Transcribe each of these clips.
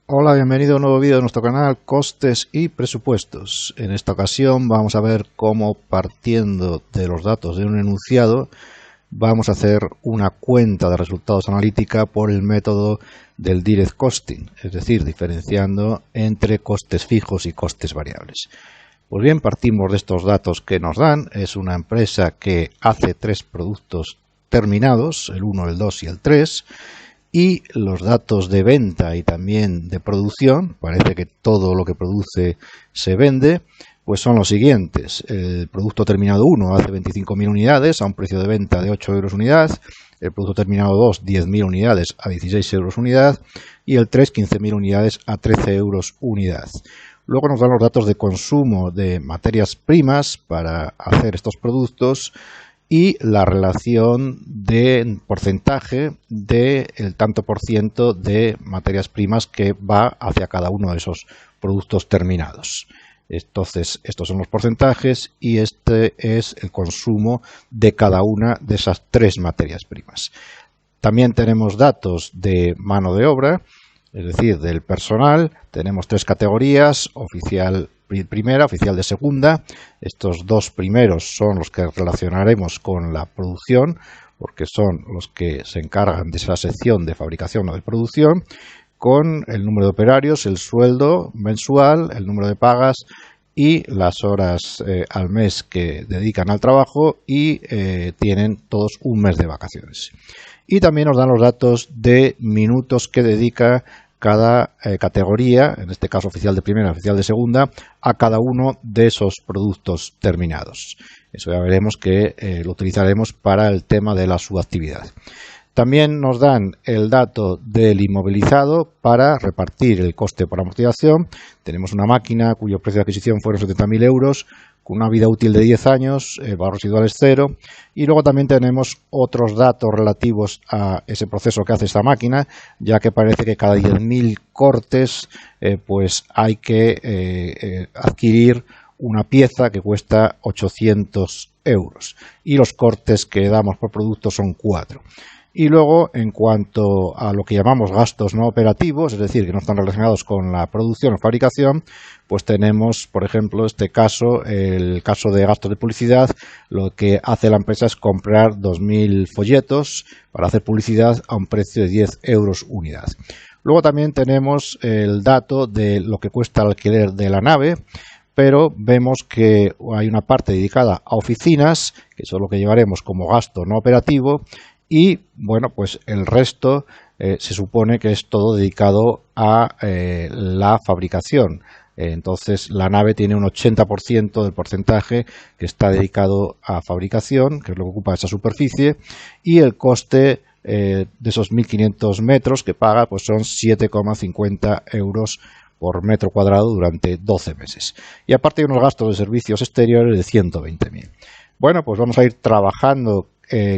Hola, bienvenido a un nuevo vídeo de nuestro canal Costes y Presupuestos. En esta ocasión vamos a ver cómo, partiendo de los datos de un enunciado, vamos a hacer una cuenta de resultados analítica por el método del Direct Costing, es decir, diferenciando entre costes fijos y costes variables. Pues bien, partimos de estos datos que nos dan. Es una empresa que hace 3 productos terminados, el 1, el 2 y el 3, y los datos de venta y también de producción, parece que todo lo que produce se vende, pues son los siguientes. El producto terminado 1 hace 25.000 unidades a un precio de venta de 8 euros unidad, el producto terminado 2 10.000 unidades a 16 euros unidad y el 3 15.000 unidades a 13 euros unidad. Luego nos dan los datos de consumo de materias primas para hacer estos productos y la relación de porcentaje del tanto por ciento de materias primas que va hacia cada uno de esos productos terminados. Entonces, estos son los porcentajes y este es el consumo de cada una de esas 3 materias primas. También tenemos datos de mano de obra, es decir, del personal. Tenemos 3 categorías: oficial primera, oficial de segunda. Estos 2 primeros son los que relacionaremos con la producción, porque son los que se encargan de esa sección de fabricación o de producción, con el número de operarios, el sueldo mensual, el número de pagas y las horas al mes que dedican al trabajo, y tienen todos un mes de vacaciones. Y también nos dan los datos de minutos que dedica cada categoría, en este caso oficial de primera, oficial de segunda, a cada uno de esos productos terminados. Eso ya veremos que lo utilizaremos para el tema de la subactividad. También nos dan el dato del inmovilizado para repartir el coste por amortización. Tenemos una máquina cuyo precio de adquisición fueron 70.000 euros, con una vida útil de 10 años, el valor residual es 0. Y luego también tenemos otros datos relativos a ese proceso que hace esta máquina, ya que parece que cada 10.000 cortes pues hay que adquirir una pieza que cuesta 800 euros. Y los cortes que damos por producto son 4. Y luego, en cuanto a lo que llamamos gastos no operativos, es decir, que no están relacionados con la producción o fabricación, pues tenemos, por ejemplo, este caso, el caso de gastos de publicidad. Lo que hace la empresa es comprar 2.000 folletos para hacer publicidad a un precio de 10 euros unidad. Luego también tenemos el dato de lo que cuesta el alquiler de la nave, pero vemos que hay una parte dedicada a oficinas, que eso es lo que llevaremos como gasto no operativo. Y bueno, pues el resto se supone que es todo dedicado a la fabricación. Entonces la nave tiene un 80% del porcentaje que está dedicado a fabricación, que es lo que ocupa esa superficie, y el coste de esos 1.500 metros que paga pues son 7,50 euros por metro cuadrado durante 12 meses. Y aparte hay unos gastos de servicios exteriores de 120.000. Bueno, pues vamos a ir trabajando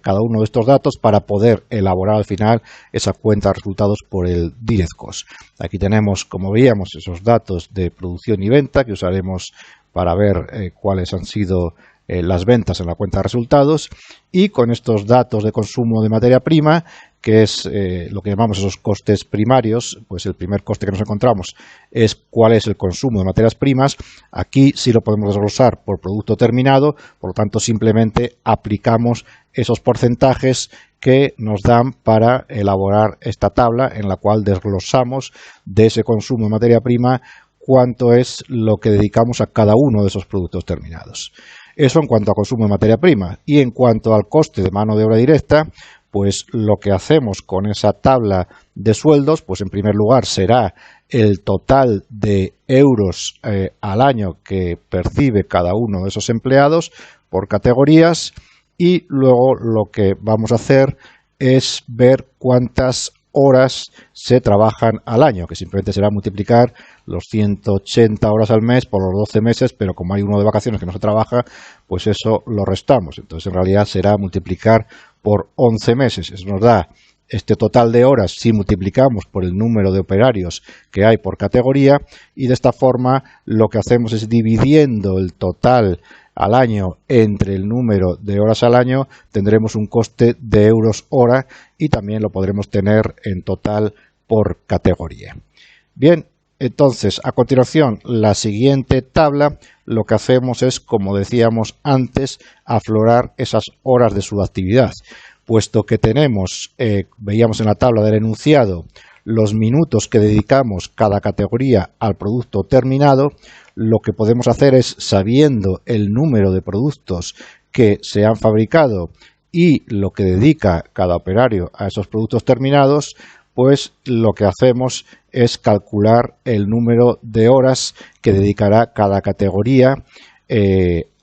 cada uno de estos datos para poder elaborar al final esa cuenta de resultados por el Direct Cost. Aquí tenemos, como veíamos, esos datos de producción y venta que usaremos para ver cuáles han sido las ventas en la cuenta de resultados, y con estos datos de consumo de materia prima, que es lo que llamamos esos costes primarios. Pues el primer coste que nos encontramos es cuál es el consumo de materias primas. Aquí sí lo podemos desglosar por producto terminado, por lo tanto simplemente aplicamos esos porcentajes que nos dan para elaborar esta tabla, en la cual desglosamos de ese consumo de materia prima cuánto es lo que dedicamos a cada uno de esos productos terminados. Eso en cuanto a consumo de materia prima. Y en cuanto al coste de mano de obra directa, pues lo que hacemos con esa tabla de sueldos, pues en primer lugar será el total de euros al año que percibe cada uno de esos empleados por categorías, y luego lo que vamos a hacer es ver cuántas horas se trabajan al año, que simplemente será multiplicar los 180 horas al mes por los 12 meses, pero como hay uno de vacaciones que no se trabaja, pues eso lo restamos. Entonces en realidad será multiplicar por 11 meses. Eso nos da este total de horas si multiplicamos por el número de operarios que hay por categoría, y de esta forma lo que hacemos es, dividiendo el total al año entre el número de horas al año, tendremos un coste de euros hora, y también lo podremos tener en total por categoría. Bien, entonces, a continuación, la siguiente tabla, lo que hacemos es, como decíamos antes, aflorar esas horas de su actividad. Puesto que tenemos, veíamos en la tabla del enunciado, los minutos que dedicamos cada categoría al producto terminado, lo que podemos hacer es, sabiendo el número de productos que se han fabricado y lo que dedica cada operario a esos productos terminados, pues lo que hacemos es calcular el número de horas que dedicará cada categoría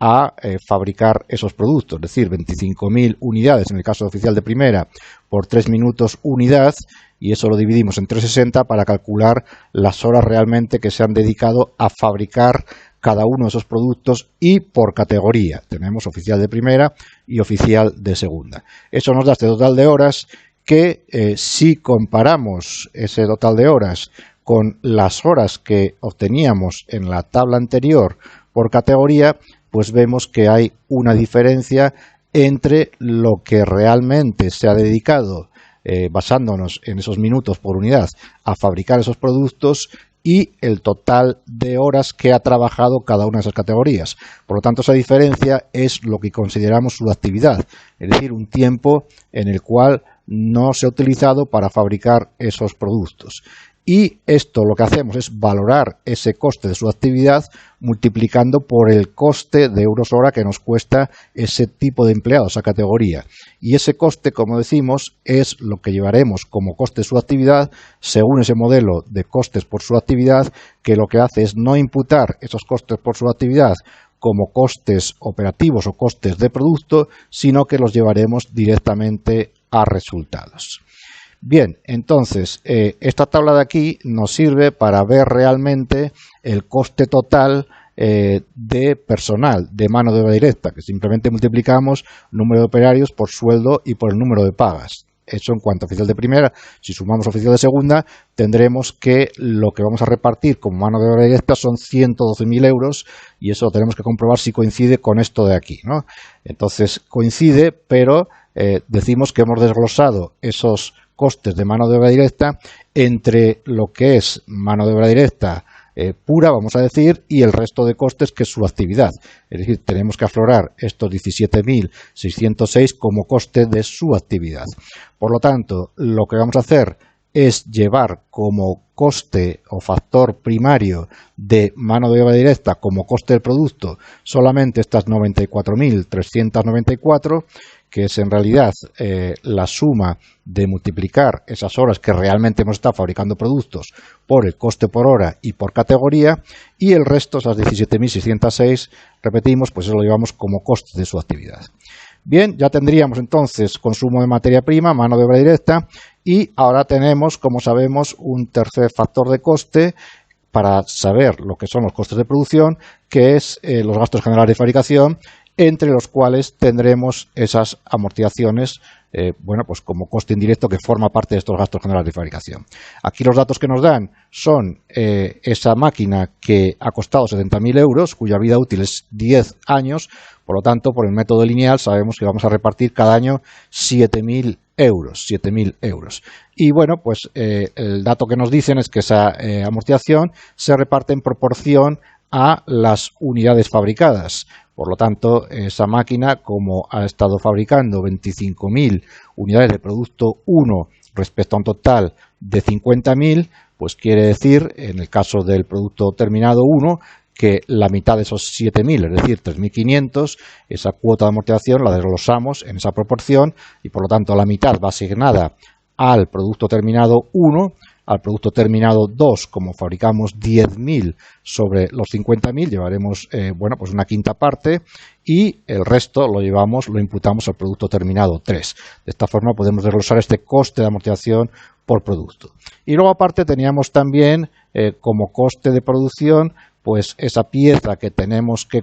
a fabricar esos productos, es decir, 25.000 unidades en el caso oficial de primera por 3 minutos unidad, y eso lo dividimos en 360 para calcular las horas realmente que se han dedicado a fabricar cada uno de esos productos y por categoría. Tenemos oficial de primera y oficial de segunda. Eso nos da este total de horas que si comparamos ese total de horas con las horas que obteníamos en la tabla anterior por categoría, pues vemos que hay una diferencia entre lo que realmente se ha dedicado, basándonos en esos minutos por unidad, a fabricar esos productos y el total de horas que ha trabajado cada una de esas categorías. Por lo tanto, esa diferencia es lo que consideramos su actividad, es decir, un tiempo en el cual no se ha utilizado para fabricar esos productos. Y esto lo que hacemos es valorar ese coste de su actividad multiplicando por el coste de euros hora que nos cuesta ese tipo de empleado, esa categoría. Y ese coste, como decimos, es lo que llevaremos como coste de su actividad según ese modelo de costes por su actividad, que lo que hace es no imputar esos costes por su actividad como costes operativos o costes de producto, sino que los llevaremos directamente a resultados. Bien, entonces, esta tabla de aquí nos sirve para ver realmente el coste total de personal, de mano de obra directa, que simplemente multiplicamos número de operarios por sueldo y por el número de pagas. Eso en cuanto a oficial de primera. Si sumamos oficial de segunda, tendremos que lo que vamos a repartir como mano de obra directa son 112.000 euros, y eso lo tenemos que comprobar si coincide con esto de aquí, ¿no? Entonces coincide, pero decimos que hemos desglosado esos costes de mano de obra directa entre lo que es mano de obra directa pura, vamos a decir, y el resto de costes que es su actividad. Es decir, tenemos que aflorar estos 17.606 como coste de su actividad. Por lo tanto, lo que vamos a hacer es llevar como coste o factor primario de mano de obra directa como coste del producto solamente estas 94.394, que es en realidad la suma de multiplicar esas horas que realmente hemos estado fabricando productos por el coste por hora y por categoría, y el resto, esas 17.606, repetimos, pues eso lo llevamos como coste de su actividad. Bien, ya tendríamos entonces consumo de materia prima, mano de obra directa, y ahora tenemos, como sabemos, un tercer factor de coste para saber lo que son los costes de producción, que es los gastos generales de fabricación, entre los cuales tendremos esas amortizaciones, bueno, pues como coste indirecto que forma parte de estos gastos generales de fabricación. Aquí los datos que nos dan son esa máquina que ha costado 70.000 euros, cuya vida útil es 10 años, por lo tanto, por el método lineal sabemos que vamos a repartir cada año 7.000 euros. Y bueno, pues el dato que nos dicen es que esa amortización se reparte en proporción a las unidades fabricadas. Por lo tanto, esa máquina, como ha estado fabricando 25.000 unidades de producto 1 respecto a un total de 50.000, pues quiere decir, en el caso del producto terminado 1, que la mitad de esos 7.000, es decir, 3.500, esa cuota de amortización la desglosamos en esa proporción y, por lo tanto, la mitad va asignada al producto terminado 1, al producto terminado 2, como fabricamos 10.000 sobre los 50.000, llevaremos bueno, pues una quinta parte, y el resto lo imputamos al producto terminado 3. De esta forma podemos desglosar este coste de amortización por producto. Y luego aparte teníamos también como coste de producción pues esa pieza que tenemos que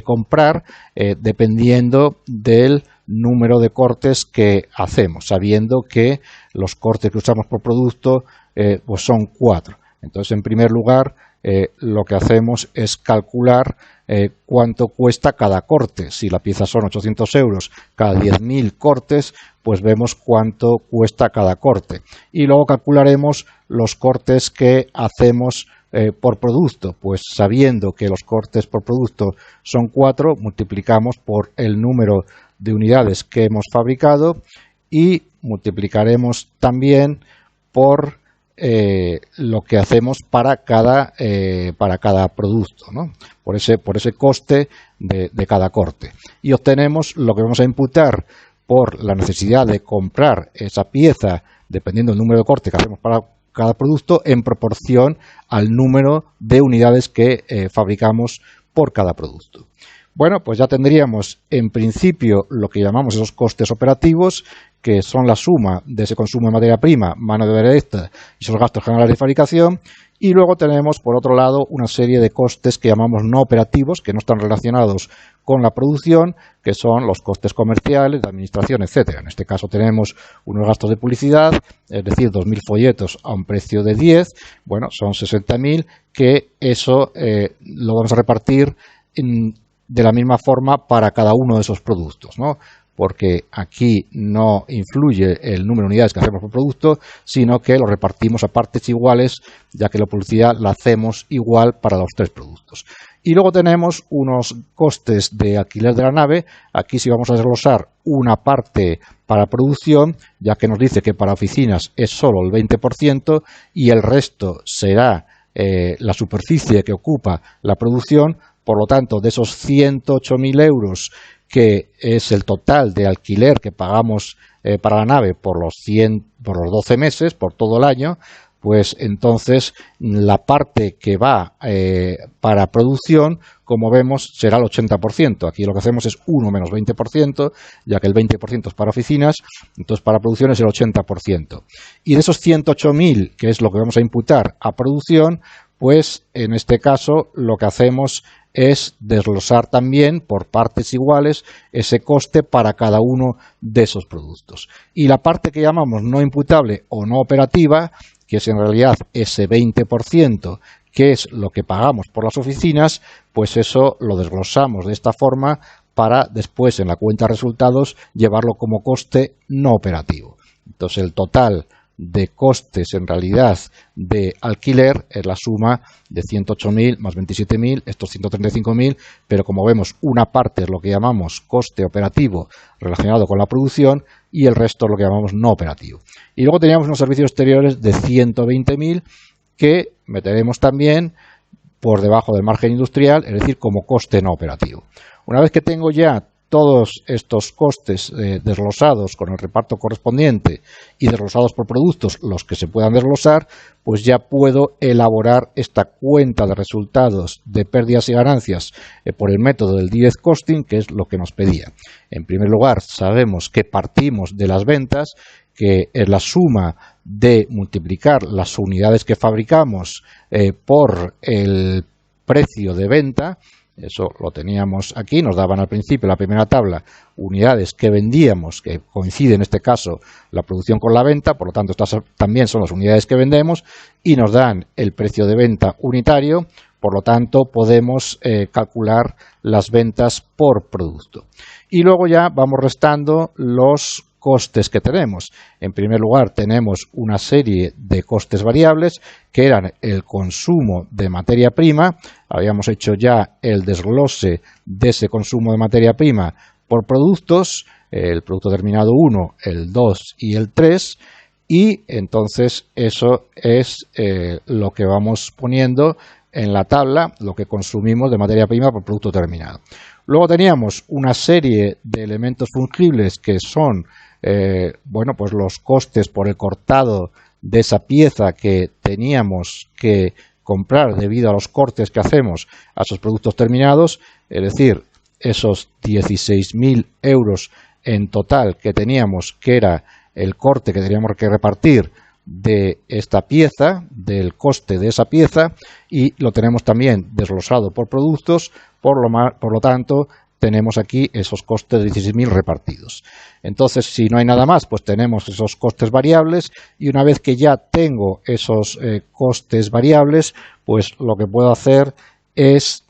comprar dependiendo del número de cortes que hacemos, sabiendo que los cortes que usamos por producto pues son 4. Entonces, en primer lugar, lo que hacemos es calcular cuánto cuesta cada corte. Si la pieza son 800 euros, cada 10.000 cortes, pues vemos cuánto cuesta cada corte. Y luego calcularemos los cortes que hacemos por producto. Pues sabiendo que los cortes por producto son 4, multiplicamos por el número de unidades que hemos fabricado y multiplicaremos también por lo que hacemos para cada producto, ¿no? Por ese coste de cada corte. Y obtenemos lo que vamos a imputar por la necesidad de comprar esa pieza, dependiendo del número de corte que hacemos para cada producto, en proporción al número de unidades que fabricamos por cada producto. Bueno, pues ya tendríamos en principio lo que llamamos esos costes operativos, que son la suma de ese consumo de materia prima, mano de obra directa y esos gastos generales de fabricación. Y luego tenemos, por otro lado, una serie de costes que llamamos no operativos, que no están relacionados con la producción, que son los costes comerciales, de administración, etcétera. En este caso tenemos unos gastos de publicidad, es decir, 2.000 folletos a un precio de 10, bueno, son 60.000, que eso lo vamos a repartir de la misma forma para cada uno de esos productos, ¿no? Porque aquí no influye el número de unidades que hacemos por producto, sino que lo repartimos a partes iguales, ya que la publicidad la hacemos igual para los 3 productos. Y luego tenemos unos costes de alquiler de la nave. Aquí sí vamos a desglosar una parte para producción, ya que nos dice que para oficinas es solo el 20% y el resto será la superficie que ocupa la producción. Por lo tanto, de esos 108.000 euros, que es el total de alquiler que pagamos para la nave por los 12 meses, por todo el año, pues entonces la parte que va para producción, como vemos, será el 80%. Aquí lo que hacemos es 1 menos 20%, ya que el 20% es para oficinas, entonces para producción es el 80%. Y de esos 108.000, que es lo que vamos a imputar a producción, pues en este caso lo que hacemos es desglosar también por partes iguales ese coste para cada uno de esos productos. Y la parte que llamamos no imputable o no operativa, que es en realidad ese 20%, que es lo que pagamos por las oficinas, pues eso lo desglosamos de esta forma para después en la cuenta de resultados llevarlo como coste no operativo. Entonces el total de costes en realidad de alquiler es la suma de 108.000 más 27.000, estos 135.000, pero como vemos una parte es lo que llamamos coste operativo relacionado con la producción y el resto es lo que llamamos no operativo. Y luego teníamos unos servicios exteriores de 120.000 que meteremos también por debajo del margen industrial, es decir, como coste no operativo. Una vez que tengo ya todos estos costes desglosados con el reparto correspondiente y desglosados por productos, los que se puedan desglosar, pues ya puedo elaborar esta cuenta de resultados de pérdidas y ganancias por el método del direct costing, que es lo que nos pedía. En primer lugar, sabemos que partimos de las ventas, que es la suma de multiplicar las unidades que fabricamos por el precio de venta. Eso lo teníamos aquí, nos daban al principio, la primera tabla, unidades que vendíamos, que coincide en este caso la producción con la venta, por lo tanto estas también son las unidades que vendemos, y nos dan el precio de venta unitario, por lo tanto podemos calcular las ventas por producto. Y luego ya vamos restando los costes que tenemos. En primer lugar tenemos una serie de costes variables que eran el consumo de materia prima. Habíamos hecho ya el desglose de ese consumo de materia prima por productos, el producto terminado 1, el 2 y el 3, y entonces eso es lo que vamos poniendo en la tabla, lo que consumimos de materia prima por producto terminado. Luego teníamos una serie de elementos fungibles que son bueno, pues los costes por el cortado de esa pieza que teníamos que comprar debido a los cortes que hacemos a esos productos terminados, es decir, esos 16.000 euros en total que teníamos, que era el corte que teníamos que repartir de esta pieza, del coste de esa pieza, y lo tenemos también desglosado por productos, por lo tanto tenemos aquí esos costes de 16.000 repartidos. Entonces, si no hay nada más, pues tenemos esos costes variables, y una vez que ya tengo esos costes variables, pues lo que puedo hacer es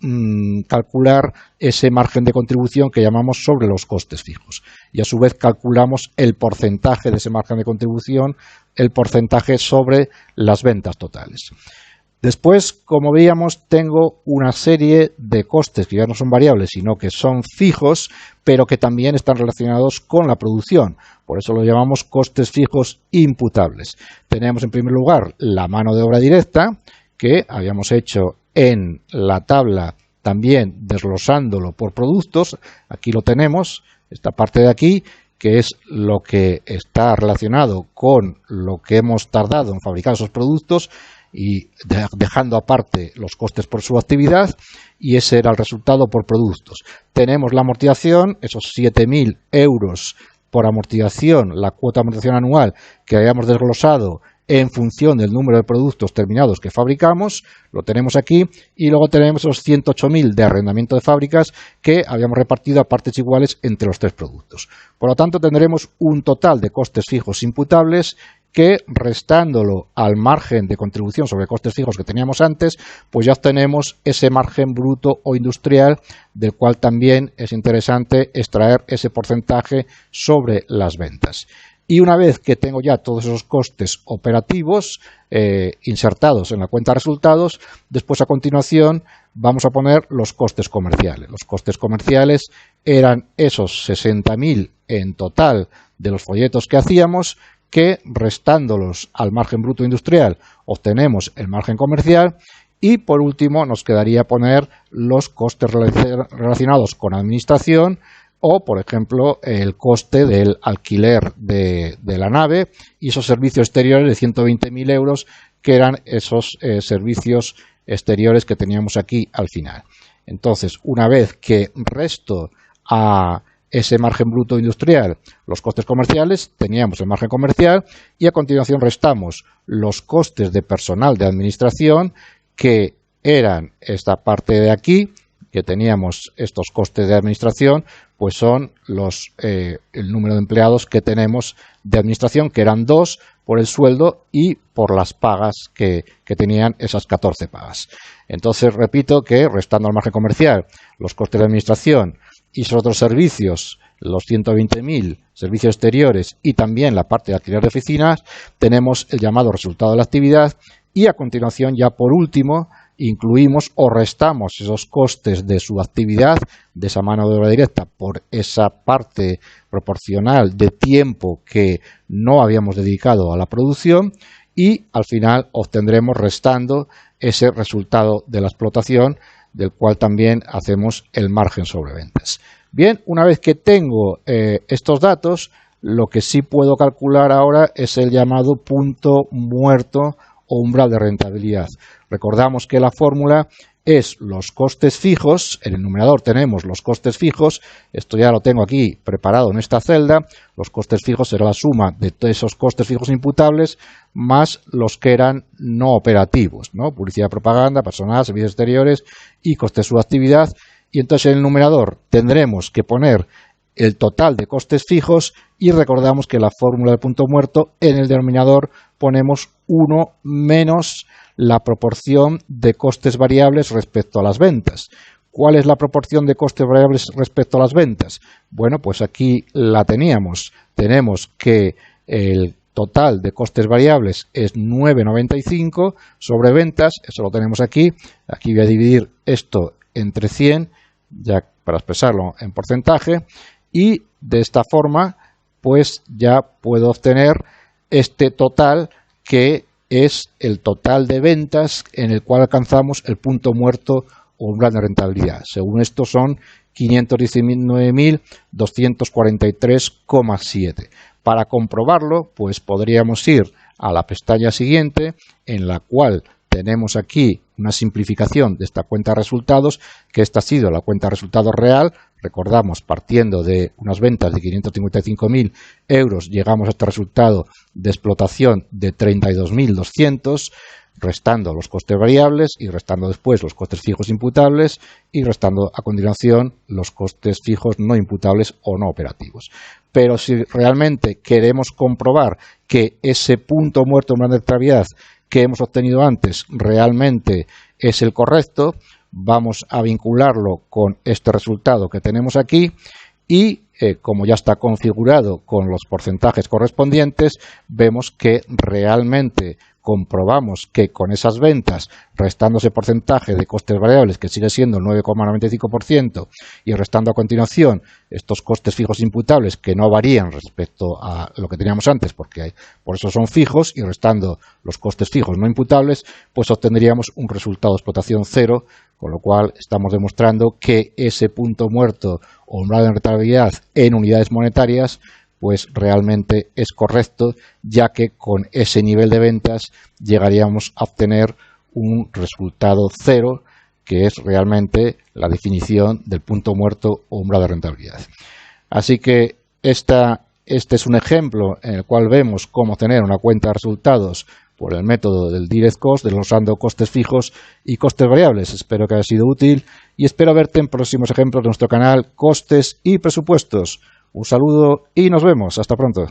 calcular ese margen de contribución que llamamos sobre los costes fijos, y a su vez calculamos el porcentaje de ese margen de contribución, el porcentaje sobre las ventas totales. Después, como veíamos, tengo una serie de costes que ya no son variables, sino que son fijos, pero que también están relacionados con la producción. Por eso lo llamamos costes fijos imputables. Tenemos en primer lugar la mano de obra directa, que habíamos hecho en la tabla también desglosándolo por productos. Aquí lo tenemos, esta parte de aquí, que es lo que está relacionado con lo que hemos tardado en fabricar esos productos, y dejando aparte los costes por su actividad, y ese era el resultado por productos. Tenemos la amortización, esos 7.000 euros por amortización, la cuota de amortización anual que habíamos desglosado en función del número de productos terminados que fabricamos, lo tenemos aquí, y luego tenemos esos 108.000 de arrendamiento de fábricas que habíamos repartido a partes iguales entre los tres productos. Por lo tanto, tendremos un total de costes fijos imputables que, restándolo al margen de contribución sobre costes fijos que teníamos antes, pues ya obtenemos ese margen bruto o industrial, del cual también es interesante extraer ese porcentaje sobre las ventas. Y una vez que tengo ya todos esos costes operativos insertados en la cuenta de resultados, después a continuación vamos a poner los costes comerciales. Los costes comerciales eran esos 60.000 en total de los folletos que hacíamos, que restándolos al margen bruto industrial obtenemos el margen comercial, y por último nos quedaría poner los costes relacionados con administración, o por ejemplo el coste del alquiler de la nave y esos servicios exteriores de 120.000 euros, que eran esos servicios exteriores que teníamos aquí al final. Entonces, una vez que resto a ese margen bruto industrial los costes comerciales, teníamos el margen comercial, y a continuación restamos los costes de personal de administración, que eran esta parte de aquí, que teníamos estos costes de administración, pues son el número de empleados que tenemos de administración, que eran 2 por el sueldo y por las pagas que tenían esas 14 pagas. Entonces, repito que restando al margen comercial los costes de administración y esos otros servicios, los 120.000 servicios exteriores y también la parte de alquiler de oficinas, tenemos el llamado resultado de la actividad, y a continuación, ya por último, incluimos o restamos esos costes de su actividad, de esa mano de obra directa, por esa parte proporcional de tiempo que no habíamos dedicado a la producción, y al final obtendremos, restando, ese resultado de la explotación, del cual también hacemos el margen sobre ventas. Bien, una vez que tengo estos datos, lo que sí puedo calcular ahora es el llamado punto muerto o umbral de rentabilidad. Recordamos que la fórmula es los costes fijos. En el numerador tenemos los costes fijos, esto ya lo tengo aquí preparado en esta celda. Los costes fijos será la suma de todos esos costes fijos imputables más los que eran no operativos, ¿no? Publicidad, propaganda, personal, servicios exteriores y costes de su actividad. Y entonces en el numerador tendremos que poner el total de costes fijos, y recordamos que la fórmula del punto muerto, en el denominador ponemos 1 menos la proporción de costes variables respecto a las ventas. ¿Cuál es la proporción de costes variables respecto a las ventas? Bueno, pues aquí la teníamos. Tenemos que el total de costes variables es 9,95 sobre ventas, eso lo tenemos aquí. Aquí voy a dividir esto entre 100, ya para expresarlo en porcentaje, y de esta forma pues ya puedo obtener este total, que es el total de ventas en el cual alcanzamos el punto muerto o umbral de rentabilidad. Según esto son 519.243,7. Para comprobarlo, pues podríamos ir a la pestaña siguiente, en la cual tenemos aquí una simplificación de esta cuenta de resultados, que esta ha sido la cuenta de resultados real. Recordamos, partiendo de unas ventas de 555.000 euros, llegamos a este resultado de explotación de 32.200. restando los costes variables y restando después los costes fijos imputables y restando a continuación los costes fijos no imputables o no operativos. Pero si realmente queremos comprobar que ese punto muerto de rentabilidad que hemos obtenido antes realmente es el correcto, vamos a vincularlo con este resultado que tenemos aquí y como ya está configurado con los porcentajes correspondientes, vemos que realmente comprobamos que con esas ventas, restando ese porcentaje de costes variables que sigue siendo el 9,95% y restando a continuación estos costes fijos imputables que no varían respecto a lo que teníamos antes porque por eso son fijos y restando los costes fijos no imputables, pues obtendríamos un resultado de explotación cero, con lo cual estamos demostrando que ese punto muerto o umbral de rentabilidad en unidades monetarias pues realmente es correcto, ya que con ese nivel de ventas llegaríamos a obtener un resultado cero, que es realmente la definición del punto muerto o umbral de rentabilidad. Así que este es un ejemplo en el cual vemos cómo tener una cuenta de resultados por el método del direct cost, desglosando costes fijos y costes variables. Espero que haya sido útil y espero verte en próximos ejemplos de nuestro canal Costes y Presupuestos. Un saludo y nos vemos. Hasta pronto.